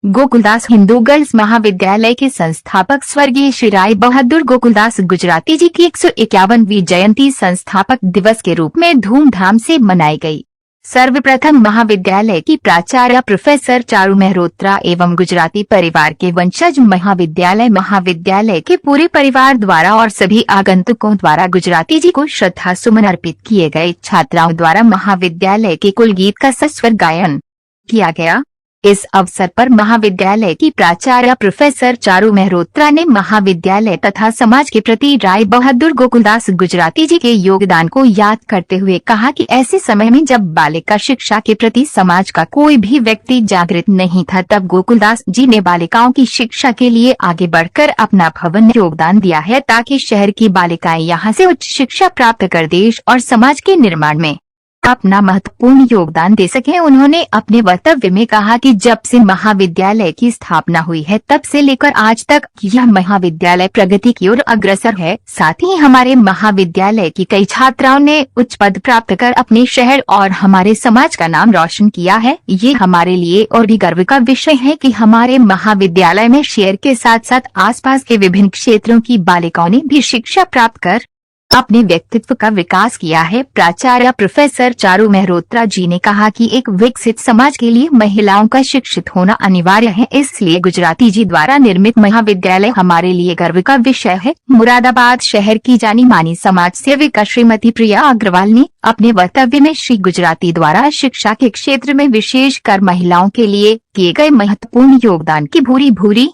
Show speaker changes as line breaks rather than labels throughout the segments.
Gokuldas Hindu girls महाविद्यालय के संस्थापक स्वर्गीय श्री राय बहादुर गोकुलदास गुजराती जी की 151वीं जयंती संस्थापक दिवस के रूप में धूमधाम से मनाई गई। सर्वप्रथम महाविद्यालय की प्राचार्य प्रोफेसर चारू मेहरोत्रा एवं गुजराती परिवार के वंशज महाविद्यालय के पूरे परिवार द्वारा और सभी आगंतुकों द्वारा गुजराती जी को श्रद्धा सुमन अर्पित किए गए। छात्राओं द्वारा महाविद्यालय के कुल गीत का सस्वर गायन किया गया। इस अवसर पर महाविद्यालय की प्राचार्य प्रोफेसर चारू मेहरोत्रा ने महाविद्यालय तथा समाज के प्रति राय बहादुर गोकुलदास गुजराती जी के योगदान को याद करते हुए कहा कि ऐसे समय में जब बालिका शिक्षा के प्रति समाज का कोई भी व्यक्ति जागृत नहीं था, तब गोकुलदास जी ने बालिकाओं की शिक्षा के लिए आगे बढ़कर अपना भवन योगदान दिया है, ताकि शहर की बालिकाएं यहां से उच्च शिक्षा प्राप्त कर देश और समाज के निर्माण में अपना महत्वपूर्ण योगदान दे सके। उन्होंने अपने वक्तव्य में कहा कि जब से महाविद्यालय की स्थापना हुई है, तब से लेकर आज तक यह महाविद्यालय प्रगति की ओर अग्रसर है। साथ ही हमारे महाविद्यालय की कई छात्राओं ने उच्च पद प्राप्त कर अपने शहर और हमारे समाज का नाम रोशन किया है। ये हमारे लिए और भी गर्व का विषय है कि हमारे महाविद्यालय में शहर के साथ साथ आसपास के विभिन्न क्षेत्रों की बालिकाओं ने भी शिक्षा प्राप्त कर अपने व्यक्तित्व का विकास किया है। प्राचार्य प्रोफेसर चारू मेहरोत्रा जी ने कहा कि एक विकसित समाज के लिए महिलाओं का शिक्षित होना अनिवार्य है, इसलिए गुजराती जी द्वारा निर्मित महाविद्यालय हमारे लिए गर्व का विषय है। मुरादाबाद शहर की जानी मानी समाज सेविका श्रीमती प्रिया अग्रवाल ने अपने वक्तव्य में श्री गुजराती द्वारा शिक्षा के क्षेत्र में विशेषकर महिलाओं के लिए किए गए महत्वपूर्ण योगदान की भूरी भूरी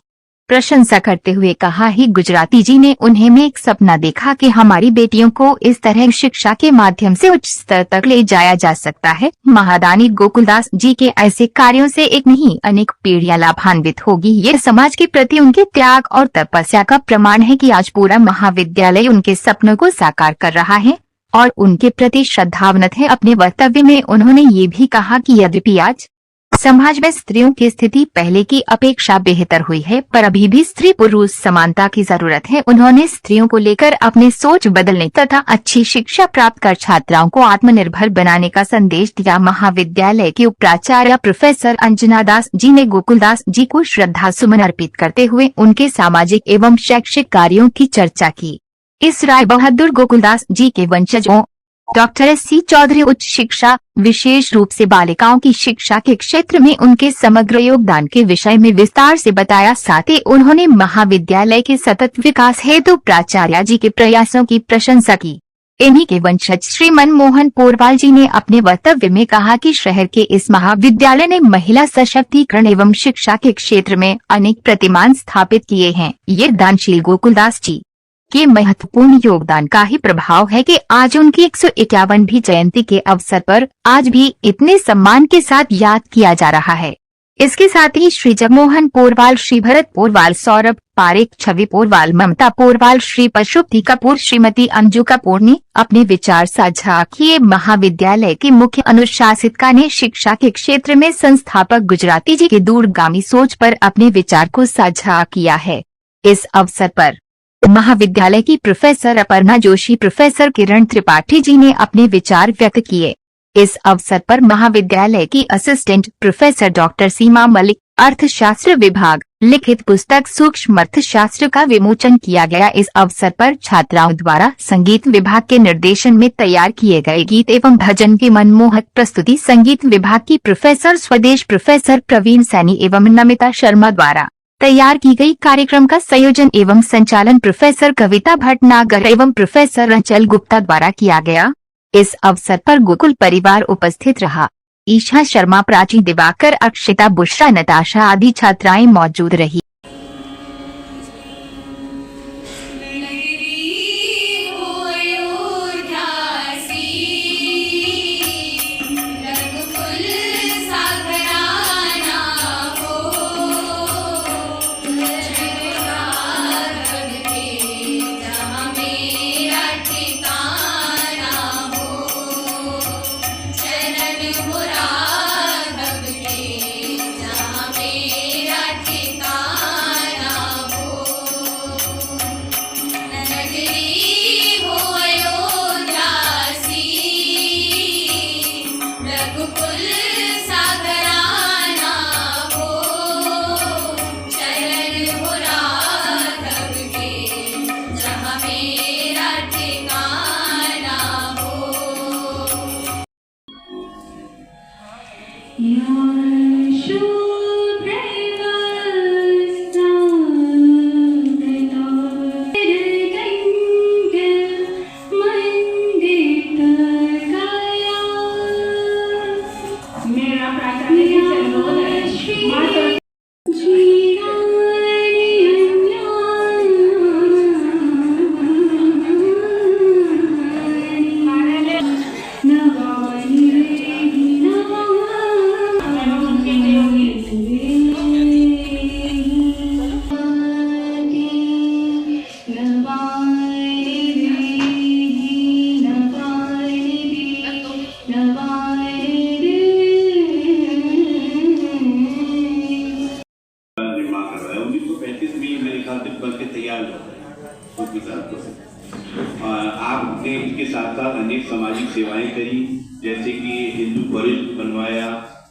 प्रशंसा करते हुए कहा ही गुजराती जी ने उन्हें में एक सपना देखा कि हमारी बेटियों को इस तरह शिक्षा के माध्यम से उच्च स्तर तक ले जाया जा सकता है। महादानी गोकुलदास जी के ऐसे कार्यों से एक नहीं अनेक पीढ़ियां लाभान्वित होगी। ये समाज के प्रति उनके त्याग और तपस्या का प्रमाण है कि आज पूरा महाविद्यालय उनके सपनों को साकार कर रहा है और उनके प्रति श्रद्धावनत है। अपने वक्तव्य में उन्होंने ये भी कहा कि यद्यपि आज समाज में स्त्रियों की स्थिति पहले की अपेक्षा बेहतर हुई है, पर अभी भी स्त्री पुरुष समानता की जरूरत है। उन्होंने स्त्रियों को लेकर अपने सोच बदलने तथा अच्छी शिक्षा प्राप्त कर छात्राओं को आत्मनिर्भर बनाने का संदेश दिया। महाविद्यालय के उप प्राचार्य प्रोफेसर अंजना दास जी ने गोकुलदास जी को श्रद्धा सुमन अर्पित करते हुए उनके सामाजिक एवं शैक्षिक कार्यों की चर्चा की। इस राय बहादुर गोकुलदास जी के वंशजों डॉक्टर एस.सी. चौधरी उच्च शिक्षा, विशेष रूप से बालिकाओं की शिक्षा के क्षेत्र में उनके समग्र योगदान के विषय में विस्तार से बताया। साथ ही उन्होंने महाविद्यालय के सतत विकास हेतु प्राचार्य जी के प्रयासों की प्रशंसा की। इन्हीं के वंशज श्री मनमोहन पोरवाल जी ने अपने वक्तव्य में कहा कि शहर के इस महाविद्यालय ने महिला सशक्तिकरण एवं शिक्षा के क्षेत्र में अनेक प्रतिमान स्थापित किए हैं। ये दानशील गोकुलदास जी के महत्वपूर्ण योगदान का ही प्रभाव है कि आज उनकी 151वीं जयंती के अवसर पर आज भी इतने सम्मान के साथ याद किया जा रहा है। इसके साथ ही श्री जगमोहन पोरवाल, श्री भरत पोरवाल, सौरभ पारेख, छवि पोरवाल, ममता पोरवाल, श्री पशुपति कपूर, श्रीमती अंजू कपूर ने अपने विचार साझा किए। महाविद्यालय के मुख्य अनुशासिका ने शिक्षा के क्षेत्र में संस्थापक गुजराती जी के दूरगामी सोच पर अपने विचार को साझा किया है। इस अवसर पर महाविद्यालय की प्रोफेसर अपर्णा जोशी, प्रोफेसर किरण त्रिपाठी जी ने अपने विचार व्यक्त किए। इस अवसर पर महाविद्यालय की असिस्टेंट प्रोफेसर डॉक्टर सीमा मलिक, अर्थशास्त्र विभाग, लिखित पुस्तक सूक्ष्म अर्थशास्त्र का विमोचन किया गया। इस अवसर पर छात्राओं द्वारा संगीत विभाग के निर्देशन में तैयार किए गए गीत एवं भजन की मनमोहक प्रस्तुति संगीत विभाग की प्रोफेसर स्वदेश, प्रोफेसर प्रवीण सैनी एवं नमिता शर्मा द्वारा तैयार की गई। कार्यक्रम का संयोजन एवं संचालन प्रोफेसर कविता भटनागर एवं प्रोफेसर अंचल गुप्ता द्वारा किया गया। इस अवसर पर गोकुल परिवार उपस्थित रहा। ईशा शर्मा, प्राची दिवाकर, अक्षिता, बुशरा, नताशा आदि छात्राएं मौजूद रही।
मुराद के जहाँ मेरा ठिकाना बन के तैयार हो रहे हैं उनके साथ। आपने इसके साथ साथ अनेक सामाजिक सेवाएं करी, जैसे कि हिंदू कॉलेज बनवाया,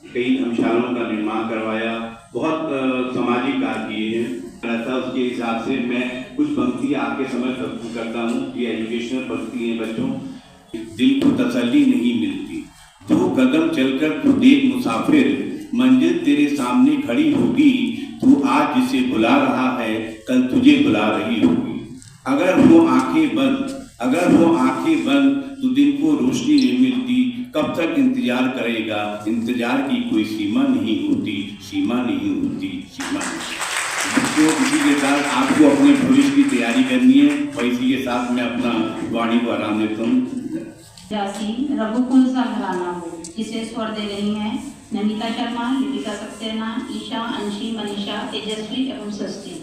कई धर्मशालाओं का निर्माण करवाया, बहुत सामाजिक कार्य किए हैं। उसके हिसाब से मैं कुछ पंक्तियां आपके समझ करता हूँ। ये एजुकेशनल पंक्ति है बच्चों। दिल को तसल्ली नहीं मिलती, 2 कदम चलकर तू देख मुसाफिर, मंजिल तेरे सामने खड़ी होगी, तू आज जिसे बुला रहा है कल तुझे बुला रही होगी। अगर वो आंखें बंद तो दिन को रोशनी नहीं मिलती, कब तक इंतजार करेगा, इंतजार की कोई सीमा नहीं होती, सीमा नहीं होती, सीमा नहीं। तो इसी के साथ आपको अपने भविष्य की तैयारी करनी है और इसी के साथ मैं अपना वाणी को आराम देता हूँ।
रघुकुल सा घराना हो, जिसे स्वर दे रही हैं नमिता शर्मा, लिपिका सक्सेना, ईशा, अंशी, मनीषा, तेजस्वी एवं सृष्टि।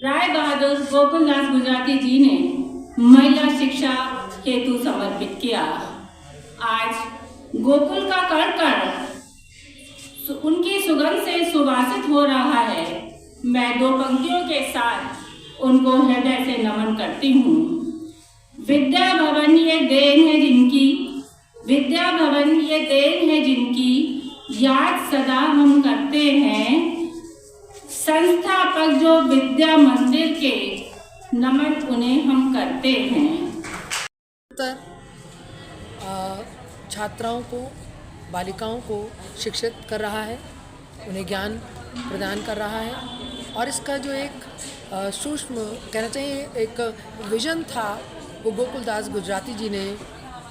राय बहादुर गोकुलदास गुजराती जी ने महिला शिक्षा हेतु समर्पित किया। आज गोकुल का कण उनकी सुगंध से सुवासित हो रहा है। मैं 2 पंक्तियों के साथ उनको हृदय से नमन करती हूँ। विद्या भवन ये देन है जिनकी, विद्या भवन ये देन है जिनकी, याद सदा हम करते हैं। संस्थापक जो विद्या मंदिर के, नमन उन्हें हम करते हैं।
छात्राओं को, बालिकाओं को शिक्षित कर रहा है, उन्हें ज्ञान प्रदान कर रहा है और इसका जो एक सूक्ष्म कहना चाहिए एक विजन था, वो गोकुलदास गुजराती जी ने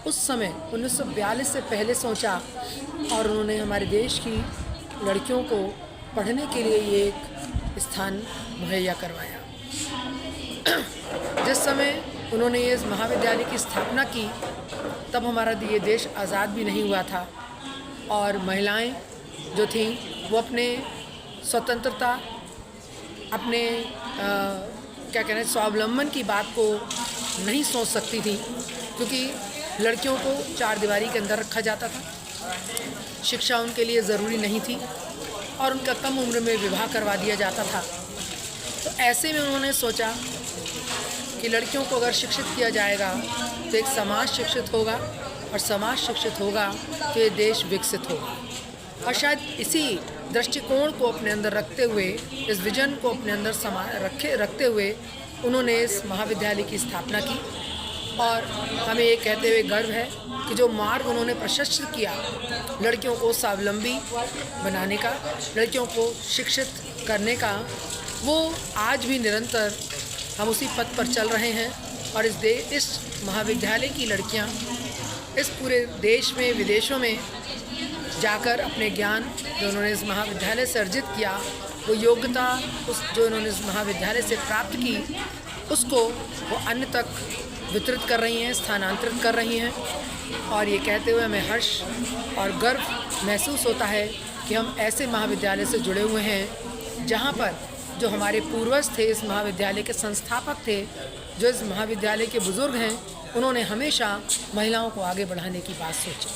उस समय 1942 से पहले सोचा और उन्होंने हमारे देश की लड़कियों को पढ़ने के लिए ये एक स्थान मुहैया करवाया। जिस समय उन्होंने ये महाविद्यालय की स्थापना की तब हमारा ये देश आज़ाद भी नहीं हुआ था और महिलाएं जो थीं वो अपने स्वतंत्रता, अपने क्या कहना है स्वावलंबन की बात को नहीं सोच सकती थी, क्योंकि लड़कियों को 4 दीवारी के अंदर रखा जाता था, शिक्षा उनके लिए ज़रूरी नहीं थी और उनका कम उम्र में विवाह करवा दिया जाता था। तो ऐसे में उन्होंने सोचा कि लड़कियों को अगर शिक्षित किया जाएगा तो एक समाज शिक्षित होगा और समाज शिक्षित होगा तो ये देश विकसित होगा। और शायद इसी दृष्टिकोण को अपने अंदर रखते हुए, इस विजन को अपने अंदर रखते हुए उन्होंने इस महाविद्यालय की स्थापना की और हमें ये कहते हुए गर्व है कि जो मार्ग उन्होंने प्रशस्त किया लड़कियों को स्वावलंबी बनाने का, लड़कियों को शिक्षित करने का, वो आज भी निरंतर हम उसी पथ पर चल रहे हैं। और इस महाविद्यालय की लड़कियां इस पूरे देश में, विदेशों में जाकर अपने ज्ञान जो उन्होंने इस महाविद्यालय से अर्जित किया, वो योग्यता जो उन्होंने इस महाविद्यालय से प्राप्त की, उसको वो अन्य तक वितरित कर रही हैं, स्थानांतरित कर रही हैं। और ये कहते हुए हमें हर्ष और गर्व महसूस होता है कि हम ऐसे महाविद्यालय से जुड़े हुए हैं जहाँ पर जो हमारे पूर्वज थे, इस महाविद्यालय के संस्थापक थे, जो इस महाविद्यालय के बुज़ुर्ग हैं, उन्होंने हमेशा महिलाओं को आगे बढ़ाने की बात सोची।